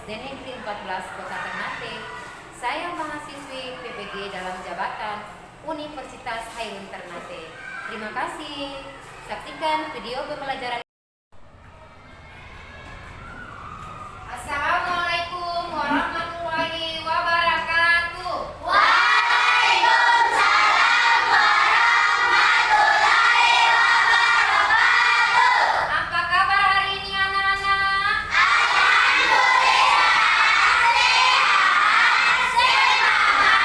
SD Negeri 14 Kota Ternate. Saya mahasiswi PPG dalam jabatan Universitas Hairun Ternate. Terima kasih. Saksikan video pembelajaran. Assalamualaikum warahmatullahi wabarakatuh. Waalaikumsalam warahmatullahi wabarakatuh. Apa kabar hari ini anak-anak? Alhamdulillah sehat, semangat,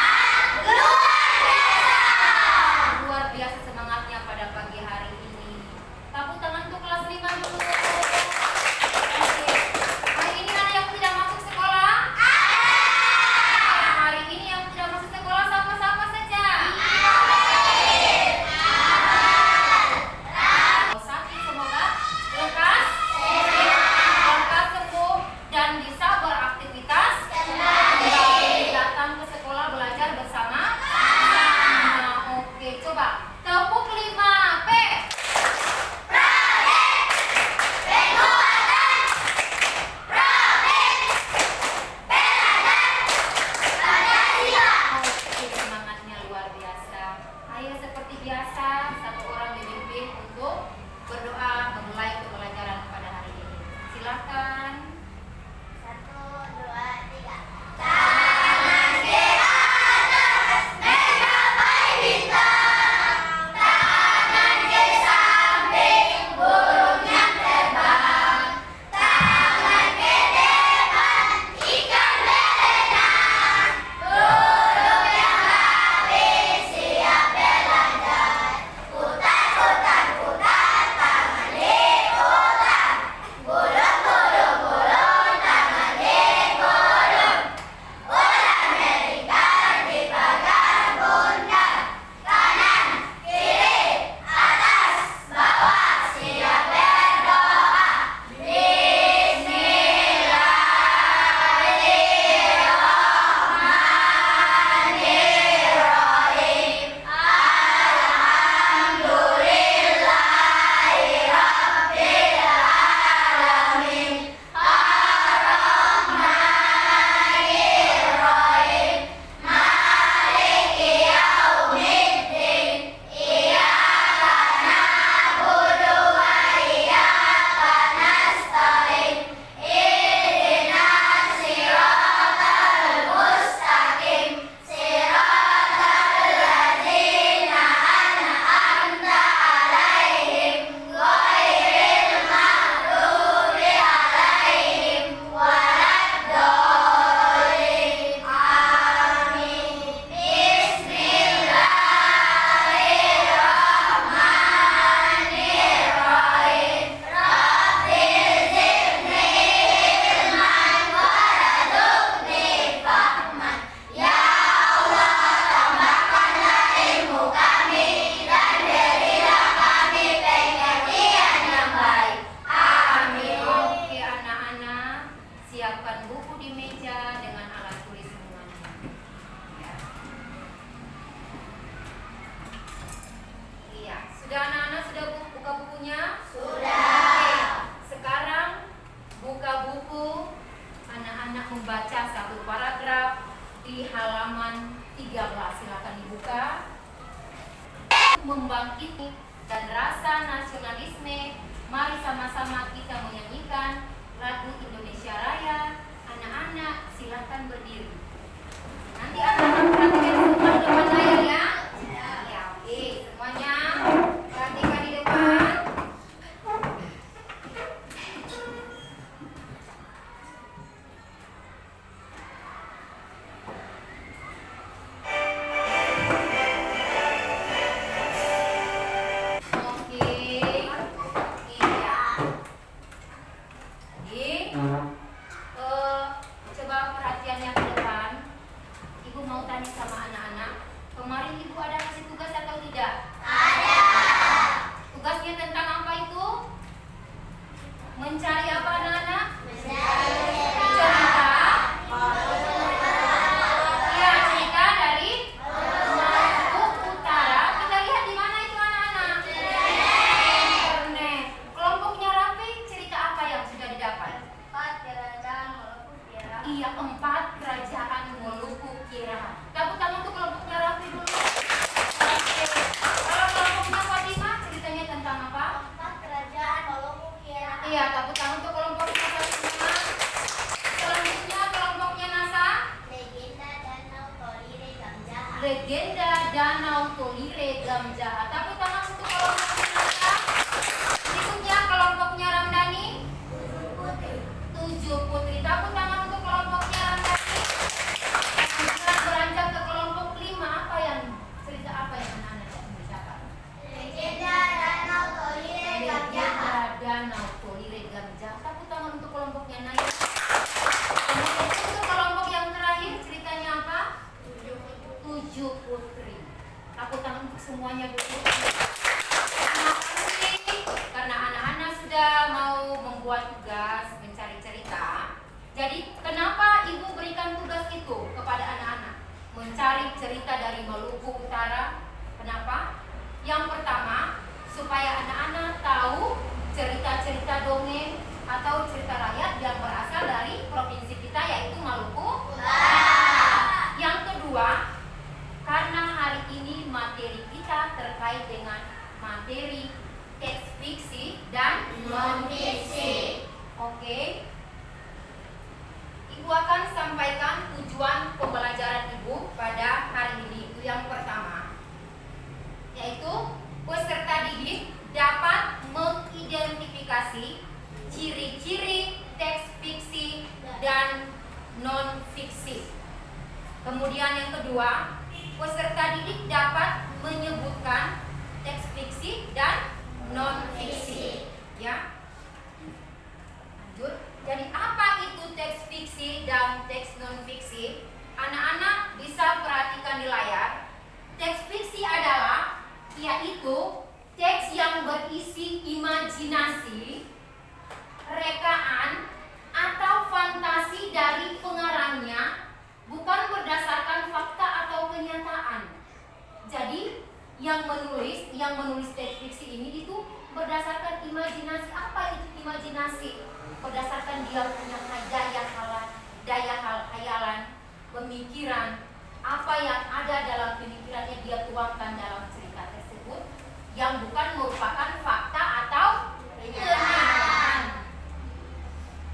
Luar biasa semangatnya pada pagi hari ini. Tepuk tangan untuk kelas 5 dulu. Oke. Hari ini ada yang tidak masuk sekolah? Hari ini yang tidak masuk sekolah siapa-siapa saja? Kalau sakit semoga lekas sembuh dan bisa beraktivitas kembali datang ke sekolah belajar bersama. Oke, coba tepuk 5P. Oke, semangatnya luar biasa. Ayo seperti biasa, satu orang dipimpin untuk berdoa memulai pembelajaran pada hari ini. Silakan. 1, 2, 3. Tangan ke atas, menggapai bintang. Tangan ke samping, burung yang terbang. Tangan ke depan, ikan berenang. Burung yang rapi, siap belajar. Putar, putar, putar, tangan diputar. Gulung, gulung, gulung, tangan digulung. Bola Amerika dipegang bundar. Kanan, kiri, atas, bawah, siap berdoa. Bismillahirrahmanirrahim. Alhamdulillahirabbil alamin. Ar-Rahmanir-Rahim. Maliki yaumiddin. Iyyaka na'budu wa iyyaka nasta'in. Ihdinas siratal mustaqim. Siratal ladzina an'amta 'alaihim ghairil maghdubi 'alaihim waladdallin. Amin. Bismillahirrahmanirrahim. Rabbil zidni ilman waradukni fahman. Ya Allah, tambahkanlah ilmu kami dan berilah kami pengertian yang baik. Amin. Oke anak-anak, siapkan buku di meja dengan alat tulis semuanya. Ya. Iya, sudah anak-anak sudah buka bukunya? Sudah. Sekarang buka buku, anak-anak membaca satu paragraf di halaman 13. Silakan dibuka. Membangkiti dan rasa nasionalisme, mari sama-sama kita menyanyikan lagu Indonesia Raya. Anak-anak silakan berdiri. Nanti anak-anak perhatikan semua di depan layar ya. Ya, oke, semuanya perhatikan di depan. Oke, iya. Jadi, coba perhatiannya ke depan. Ibu mau tanya membuat tugas mencari cerita. Jadi kenapa ibu berikan tugas itu kepada anak-anak? Mencari cerita dari Maluku Utara. Kenapa? Yang pertama, supaya anak-anak tahu cerita-cerita dongeng atau cerita rakyat yang berasal dari provinsi kita, yaitu Maluku Utara. Yang kedua, karena hari ini materi kita terkait dengan materi teks fiksi dan non-fiksi. Oke. Ibu akan sampaikan tujuan pembelajaran ibu pada hari ini. Itu yang pertama, yaitu peserta didik dapat mengidentifikasi ciri-ciri teks fiksi dan non-fiksi. Kemudian yang kedua, peserta didik dapat menyebutkan teks fiksi dan non-fiksi. Ya. Lanjut. Jadi apa itu teks fiksi dan teks non-fiksi? Anak-anak bisa perhatikan di layar. Teks fiksi adalah yaitu teks yang berisi imajinasi, rekaan, atau fantasi dari pengarangnya, bukan berdasarkan fakta atau kenyataan. Jadi yang menulis teks fiksi ini itu berdasarkan imajinasi. Apa itu imajinasi? Berdasarkan dia punya daya hayalan, pemikiran, apa yang ada dalam pemikirannya dia tuangkan dalam cerita tersebut, yang bukan merupakan fakta atau kenyataan.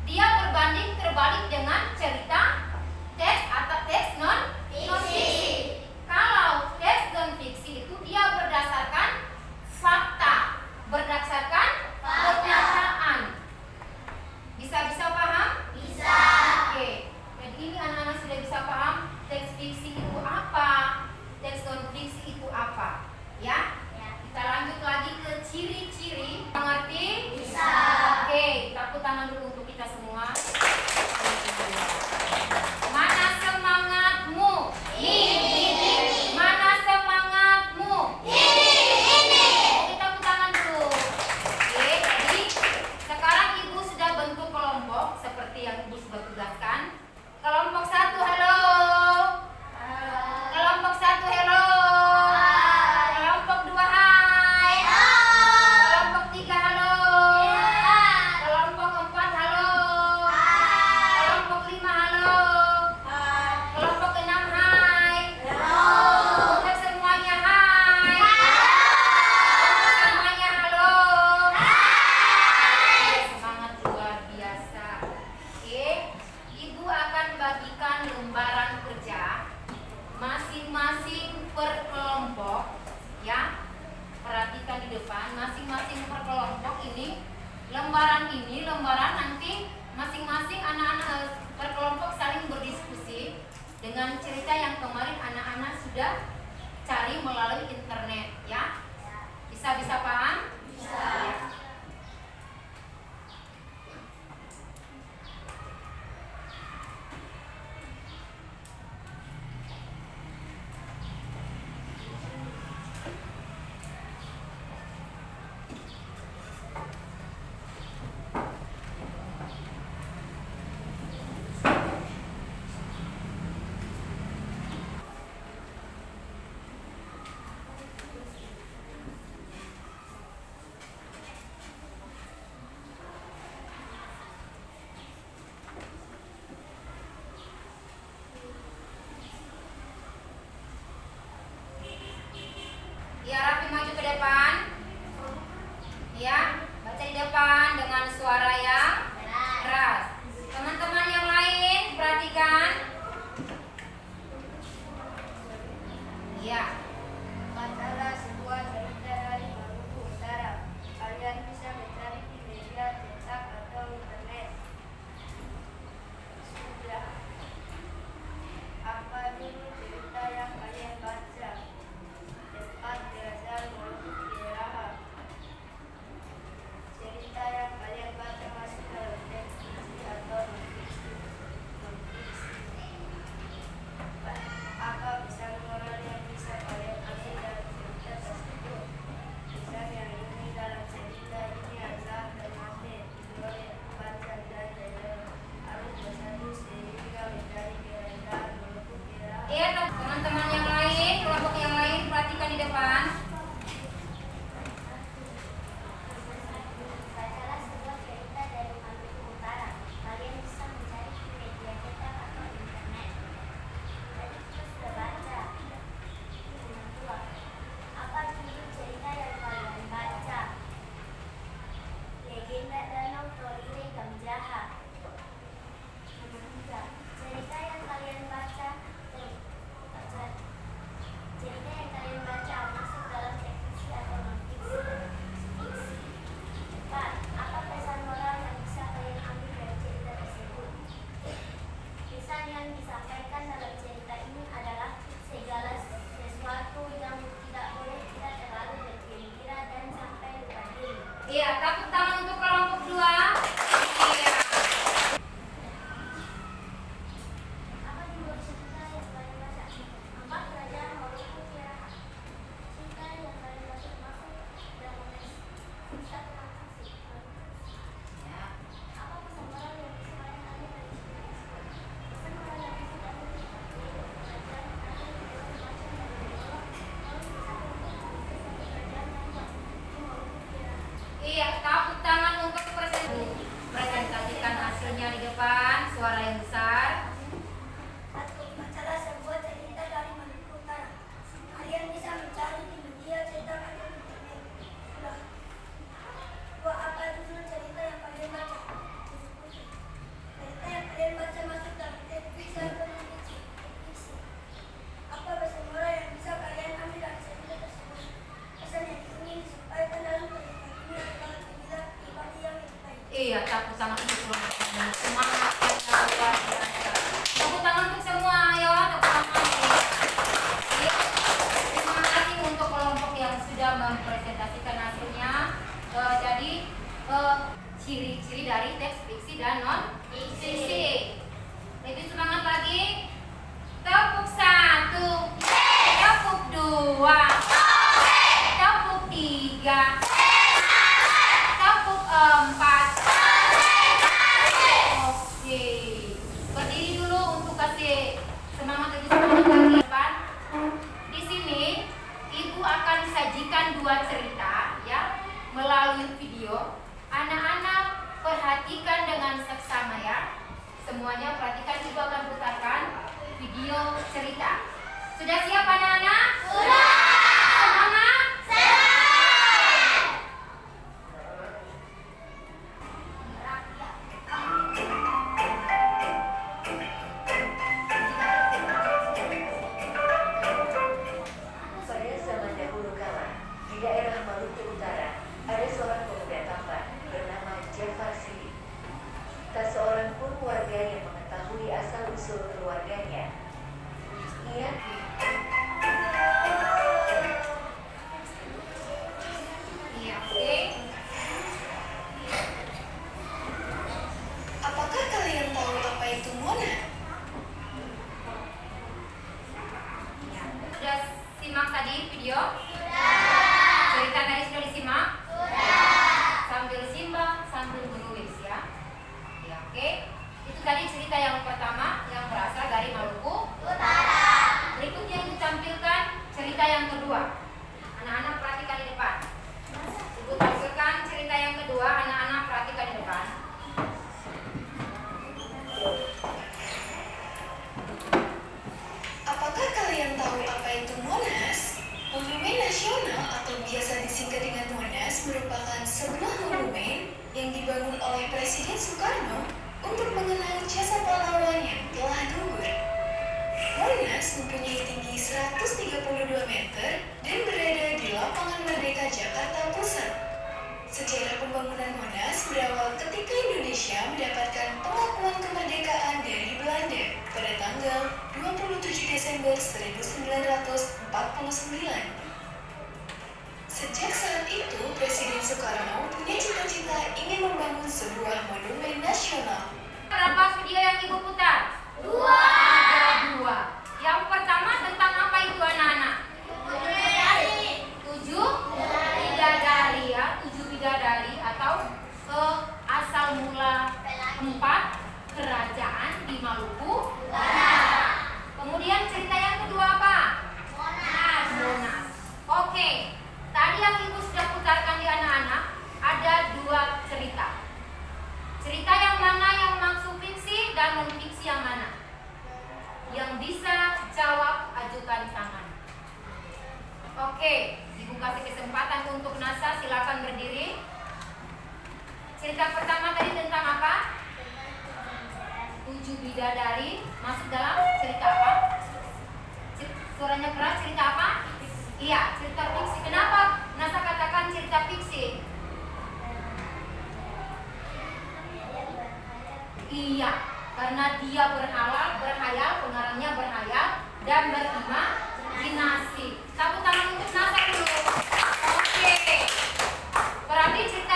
Dia berbanding terbalik dengan cerita teks atau teks non-fiksi. Kalau teks non-fiksi itu dia berdasarkan fakta, berdasarkan kenyataan. Bisa paham? Bisa. Oke. Jadi ini anak-anak sudah bisa paham teks fiksi itu apa, teks non-fiksi itu apa, ya? Kita lanjut lagi ke ciri-ciri. Mengerti? Bisa. Oke, tepuk tangan dulu untuk kita semua. Mana semangatmu? Ini. Mana semangatmu? Ini. Oke, tepuk tangan dulu. Oke, jadi sekarang ibu sudah bentuk kelompok seperti yang ibu sudah tugaskan. Kelompok 1, halo. Kelompok 1, halo. Kelompok 2, hai. Kelompok 3, halo. Kelompok 4, halo. Kelompok 5, halo. Kelompok 6, hai. Untuk semuanya, hai. Untuk semuanya, halo. Semangat luar biasa. Oke, ibu akan bagikan lembaran kerja masing-masing per kelompok, ya. Perhatikan di depan, masing-masing per kelompok ini lembaran nanti masing-masing anak-anak per kelompok saling berdiskusi dengan cerita yang kemarin anak-anak sudah cari melalui internet, ya. Bisa paham? Bisa. Ya. Iya, tepuk tangan untuk kelompok 2. Iya. Apa judul cerita yang kalian baca? 4 Kerajaan Maluku Tiara. Cerita yang kalian baca masuk dalam teks. 1 Transaksi. Ya. Apa pesan moral yang bisa kalian ambil dari cerita tersebut? Pesan moral yang bisa diambil dari cerita yaitu kerajaan ada di dalam macam dan bergolak lalu bisa kelompok menjadi suatu kerajaan yang kuat di Maluku Tiara. Iya, tepuk tangan untuk presentasikan hasilnya di depan, suara yang besar. 1. Bacalah sebuah cerita dari Maluku Utara. Kalian bisa mencari di media cetak atau internet. 2. Apa judul cerita yang kalian baca? Cerita yang kalian baca masuk dalam teks fiksi atau non-fiksi? Fiksi. Apa pesan moral yang bisa kalian ambil dari cerita tersebut? Pesan yang ingin disampaikan dalam cerita ini adalah jadilah pribadi yang lebih baik. Iya, tepuk tangan untuk kelompok 2. Semangat yang luar biasa. Tepuk tangan untuk semua, ayo tepuk tangan. Iya. Terima kasih untuk kelompok yang sudah mempresentasikan hasilnya. Jadi ciri-ciri dari teks fiksi dan non fiksi. Lebih semangat lagi. Tepuk 1, tepuk 2, tepuk 3, tepuk 4. Oke, berdiri dulu untuk kasih semangat lebih semangat lagi. Depan. Di sini ibu akan sajikan 2 cerita ya melalui video. Anak-anak perhatikan dengan seksama ya. Semuanya perhatikan, ibu akan putarkan video cerita. Sudah siap anak-anak? Sudah. Semangat? Pada zaman dahulu kala, di daerah Maluku Utara, ada seorang pemuda tampan bernama Jafar Sidik. Tak seorang pun warga yang mengetahui asal-usul keluarganya. Ia Iya, oke. Apakah kalian tahu apa itu Mona? Ya. Sudah simak tadi video? Cerita tadi sudah disimak? Sambil simak, sambil menulis ya. Ya, oke. Itu tadi cerita yang pertama yang berasal dari Maluku Utara. Berikutnya yang ditampilkan cerita yang kedua. Anak-anak perhatikan di depan. Ibu tampilkan cerita yang kedua, anak-anak perhatikan di depan. Apakah kalian tahu apa itu Monas? Monumen Nasional atau biasa disingkat dengan Monas merupakan sebuah monumen yang dibangun oleh Presiden Soekarno untuk mengenang jasa pahlawan yang telah gugur. Monas mempunyai tinggi 132 meter dan berada di Lapangan Merdeka Jakarta Pusat. Sejarah pembangunan Monas berawal ketika Indonesia mendapatkan pengakuan kemerdekaan dari Belanda pada tanggal 27 Desember 1949. Sejak saat itu, Presiden Soekarno punya cita-cita ingin membangun sebuah monumen nasional. Berapa video yang ibu putar? 2. Ada 2. Yang pertama tentang apa itu anak-anak? 7 bidadari ya, 7 bidadari atau asal mula 4 kerajaan di Maluku Utara. Kemudian cerita yang kedua apa? Monas. Oke. Tadi yang ibu sudah putarkan di anak-anak ada 2 cerita. Cerita yang mana yang maksud fiksi dan non fiksi yang mana? Yang bisa jawab ajukan tangan. Oke, ibu kasih kesempatan untuk Nasa, silakan berdiri. Cerita pertama tadi tentang apa? 7 bidadari masuk dalam cerita apa? Suaranya keras, cerita apa? Iya, cerita fiksi. Kenapa Nasa katakan cerita fiksi? Iya, karena dia berhayal, pengarangnya berhayal dan berimajinasi. Tepuk tangan untuk Nasa dulu. Oke. Berarti cerita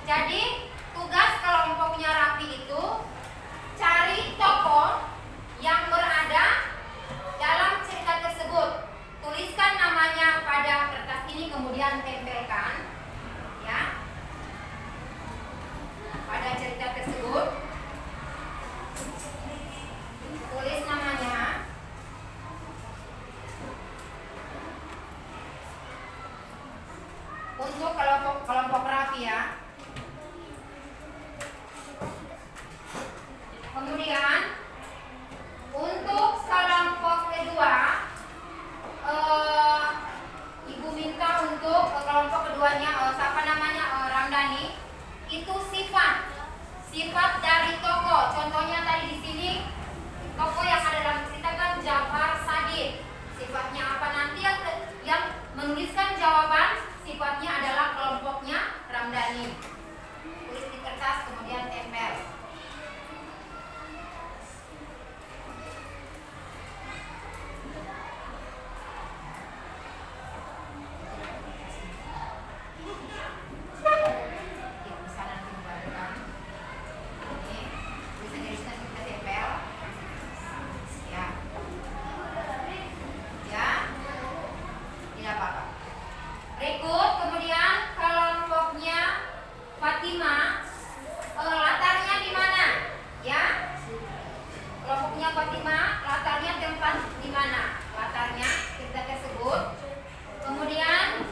Jadi tugas kelompoknya Raffi itu cari tokoh yang berada dalam cerita tersebut. Tuliskan namanya pada kertas ini, kemudian tempelkan ya pada cerita tersebut. Tulis namanya. Untuk kelompok Raffi ya. Kemudian untuk kelompok kedua, Ibu minta untuk kelompok keduanya, siapa namanya, Ramdhani, itu sifat dari tokoh. Contohnya tadi di sini tokoh yang ada dalam cerita kan Jafar Shadiq. Sifatnya apa? Nanti yang menuliskan jawaban sifatnya adalah kelompoknya Ramdhani. Tulis di kertas kemudian tempel. Berikut kemudian kelompoknya Fatima, latarnya di mana? Ya, kelompoknya Fatima, latarnya tempat di mana? Latarnya kita tersebut. Kemudian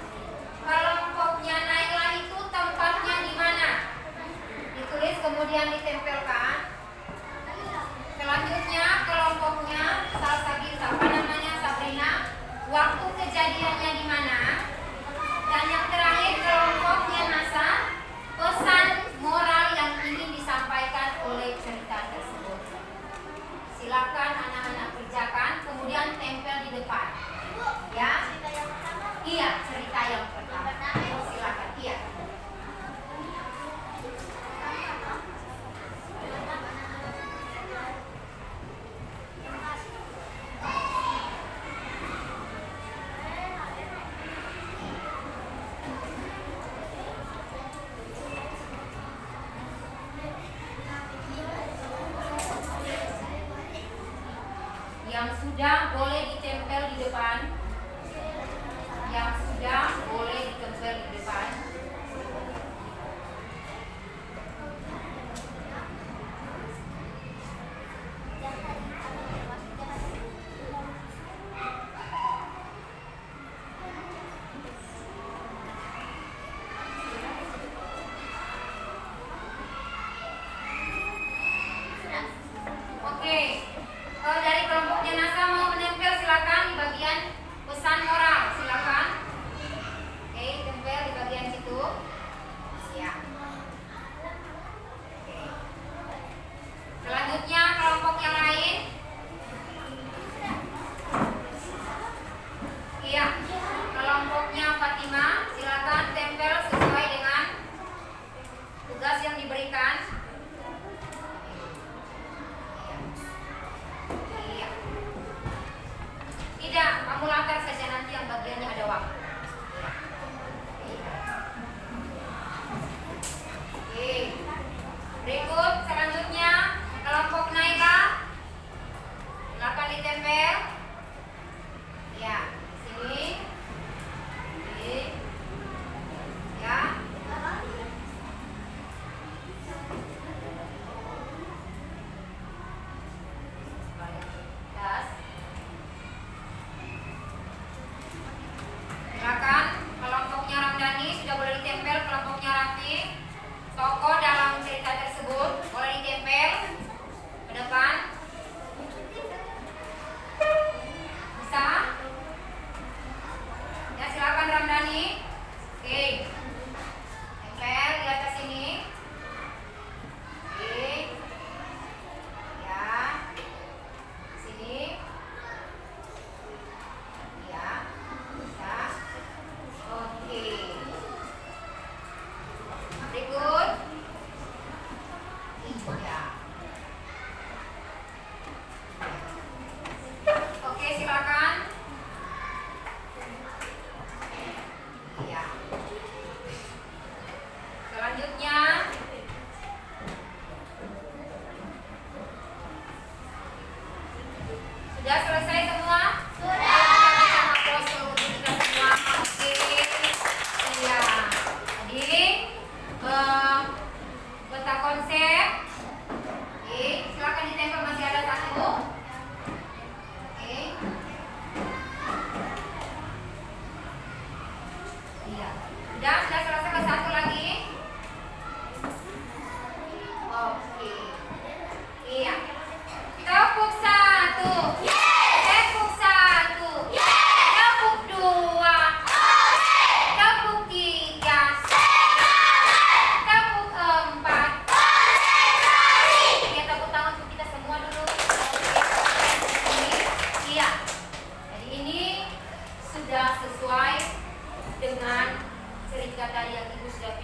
kelompoknya Naila itu tempatnya di mana? Ditulis kemudian ditempelkan. Selanjutnya kelompoknya Salsabila, apa namanya, Sabrina, waktu kejadiannya di mana? Dan yang terakhir kelompoknya Nasa, pesan moral yang ingin disampaikan oleh cerita tersebut. Silakan anak-anak kerjakan, kemudian tempel di depan. Ya? Iya, cerita yang pertama. Silakan. Iya. Yang sudah boleh ditempel di depan. Yang sudah boleh ditempel di depan. Oke. Dari kelompoknya Nasa mau menempel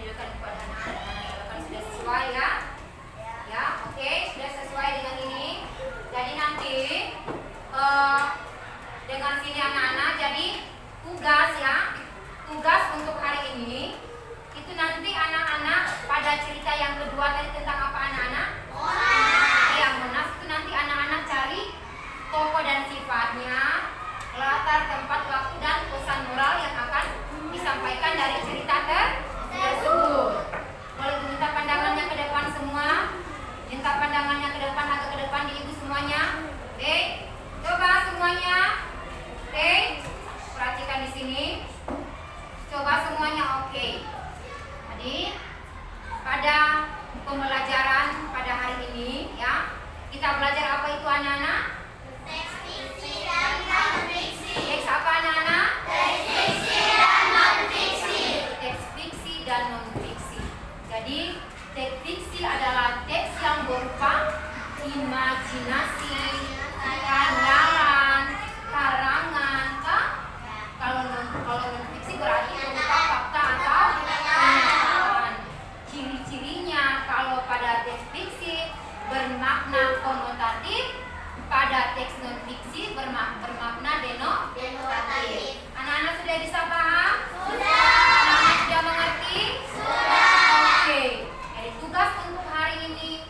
videokan kepada anak-anak. Kan sudah sesuai ya? Ya, oke, sudah sesuai dengan ini. Jadi nanti dengan sini anak-anak, jadi tugas ya, tugas untuk hari ini itu nanti anak-anak pada cerita yang kedua tadi tentang apa anak-anak? Yang Monas itu nanti anak-anak cari tokoh dan sifatnya, latar, tempat, waktu, dan pesan moral yang akan disampaikan dari cerita tersebut. Boleh minta pandangannya ke depan semua, minta pandangannya ke depan, agak ke depan di ibu semuanya. Oke, coba semuanya. Oke, perhatikan di sini. Coba semuanya oke. Jadi pada pembelajaran pada hari ini ya, kita belajar apa itu anak-anak? Teks fiksi dan non-fiksi. Teks apa anak-anak? Teks fiksi dan non-fiksi. Teks fiksi dan non-fiksi. Jadi teks fiksi adalah teks yang berupa imajinasi, khayalan, karangan, kalau non-fiksi berarti berupa fakta atau kenyataan. Ciri-cirinya kalau pada teks fiksi bermakna konotatif, pada teks non-fiksi bermakna denotatif. Anak-anak sudah bisa paham? Sudah. Anak-anak sudah mengerti? Sudah. Oke. Jadi tugas untuk hari ini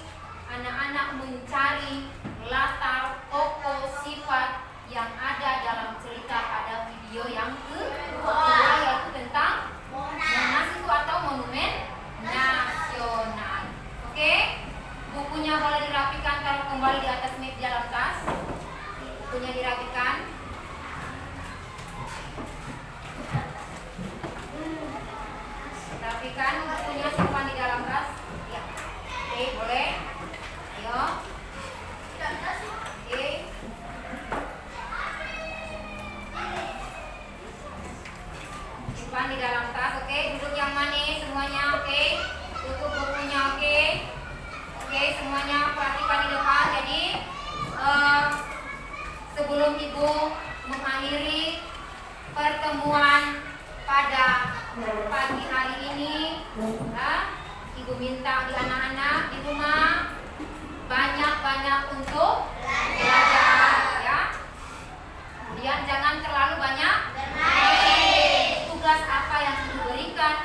anak-anak mencari latar, tokoh, sifat yang ada dalam cerita pada video yang kedua, yaitu tentang Monas itu atau Monumen Nasional. Oke? Bukunya boleh dirapikan, taruh kembali di atas meja dalam tas. Bukunya dirapikan. Rapikan bukunya, simpan di dalam tas. Ya. Oke, boleh. Ayo. Oke. Simpan di dalam tas, oke. Duduk yang manis semuanya, oke. Tutup bukunya, oke. Oke, semuanya perhatikan di depan. Jadi sebelum ibu mengakhiri pertemuan pada pagi hari ini, ibu minta di anak-anak di rumah banyak-banyak untuk belajar, ya. Kemudian jangan terlalu banyak bermain. Tugas apa yang ibu berikan